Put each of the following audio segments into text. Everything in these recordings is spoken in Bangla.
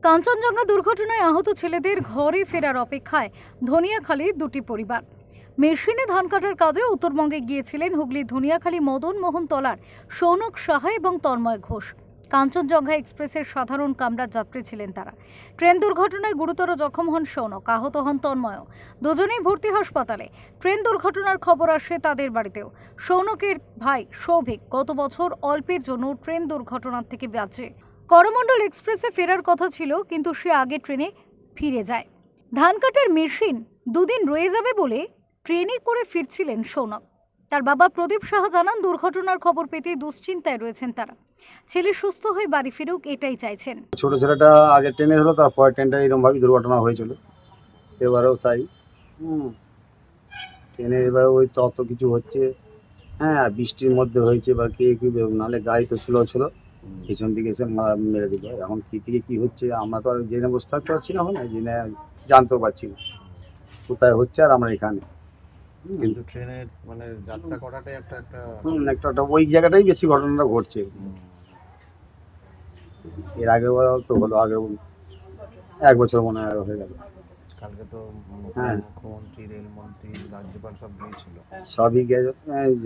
কাঞ্চনজঙ্ঘা দুর্ঘটনায় আহত ছেলেদের ঘরে ফেরার অপেক্ষায় ধনিয়াখালীর দুটি পরিবার। মেশিনে ধান কাটার কাজে উত্তরবঙ্গে গিয়েছিলেন হুগলির ধনিয়াখালী মদন মোহন তলার সৌনক সাহা এবং তন্ময় ঘোষ। কাঞ্চনজঙ্ঘা এক্সপ্রেসের সাধারণ কামরার যাত্রী ছিলেন তারা। ট্রেন দুর্ঘটনায় গুরুতর জখম হন সৌনক, আহত হন তন্ময়। দুজনেই ভর্তি হাসপাতালে। ট্রেন দুর্ঘটনার খবর আসে তাদের বাড়িতেও। সৌনকের ভাই সৌভিক গত বছর অল্পের জন্য ট্রেন দুর্ঘটনার থেকে বাঁচে। করমণ্ডল এক্সপ্রেসে ফেরার কথা ছিল, কিন্তু সে আগে ট্রেনে ফিরে যায়। ধান কাটার মেশিন দুদিন রয়ে যাবে বলে ট্রেনে করে ফিরছিলেন সৌনক। তার বাবা প্রদীপ সাহা জানান, দুর্ঘটনার খবর পেতে দুশ্চিন্তায় রয়েছেন তারা। ছেলে সুস্থ হয়ে বাড়ি ফিরুক, এটাই চাইছেন। ছোট ছেলেটা আগে ট্রেনে হলো, তারপর ট্রেনটা এরকমভাবে দুর্ঘটনা হয়েছিল, এবারেও তাই। ট্রেনে এবার ওই তত কিছু হচ্ছে, হ্যাঁ বৃষ্টির মধ্যে হয়েছে বা কে কী, নাহলে গাড়ি তো স্লো ছিল, পিছন দিকে এসে মেরে দিল। এখন কী থেকে কী হচ্ছে আমরা তো আর জেনে বসে থাকতে পারছি না, এখন জেনে জানতেও পারছি না কোথায় হচ্ছে, আর আমরা এখানে। কিন্তু ট্রেনের মানে যাত্রা করাটাই একটা একটা ওই জায়গাটাই বেশি ঘটনাটা ঘটছে। এর আগেও তো হলো, আগেও 1 বছর মনে হয় হয়ে গেল। কালকে তো মুখ্যমন্ত্রী, রেলমন্ত্রী, রাজ্যপাল সব গিয়েছিল, সবই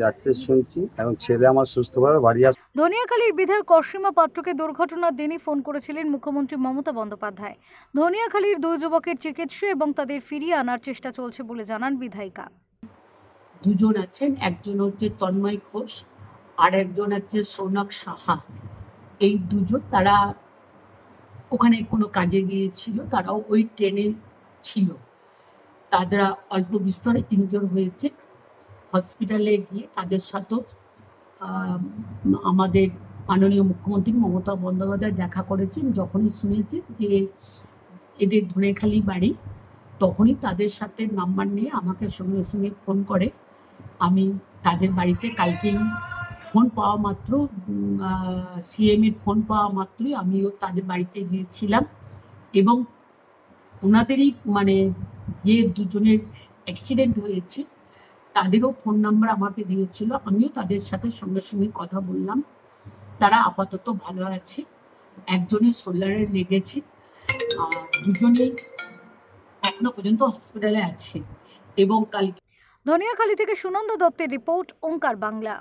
যাচ্ছে শুনছি। এখন ছেলে আমার সুস্থভাবে বাড়ি আসছে। ধনিয়াখালীর বিধায়ক অসীমা পাত্রকে দুর্ঘটনার দিনই ফোন করেছিলেন মুখ্যমন্ত্রী মমতা বন্দ্যোপাধ্যায়। ধনিয়াখালীর 2 যুবকের চিকিৎসা এবং তাদের ফিরিয়ে আনার চেষ্টা চলছে বলে জানান বিধায়িকা। দুজন আছেন, একজন হচ্ছে তন্ময় ঘোষ আর একজন হচ্ছে সৌনক সাহা। এই দুজন তারা ওখানে কোনো কাজে গিয়েছিল, তারাও ওই ট্রেনে ছিল। তারা অল্প বিস্তরে ইনজোর হয়েছে। হসপিটালে গিয়ে তাদের সাথেও আমাদের মাননীয় মুখ্যমন্ত্রী মমতা বন্দ্যোপাধ্যায় দেখা করেছেন। যখনই শুনেছেন যে এদের ধনেখালি বাড়ি, তখনই তাদের সাথে নাম্বার নিয়ে আমাকে সঙ্গে সঙ্গে ফোন করে। আমি তাদের বাড়িতে কালকেই ফোন পাওয়া মাত্র, সিএমের ফোন পাওয়া মাত্রই আমিও তাদের বাড়িতে গিয়েছিলাম এবং ওনাদেরই মানে যে দুজনের অ্যাক্সিডেন্ট হয়েছে তাদেরও ফোন নাম্বার আমাকে দিয়েছিল। আমিও তাদের সাথে সঙ্গে সঙ্গে কথা বললাম। তারা আপাতত ভালো আছে। একজনের শোল্ডারে লেগেছে আর দুজনেই এখনো পর্যন্ত হসপিটালে আছে। এবং কালকে ধনিয়াখালী থেকে সুনন্দ দত্তের রিপোর্ট, ওঙ্কার বাংলা।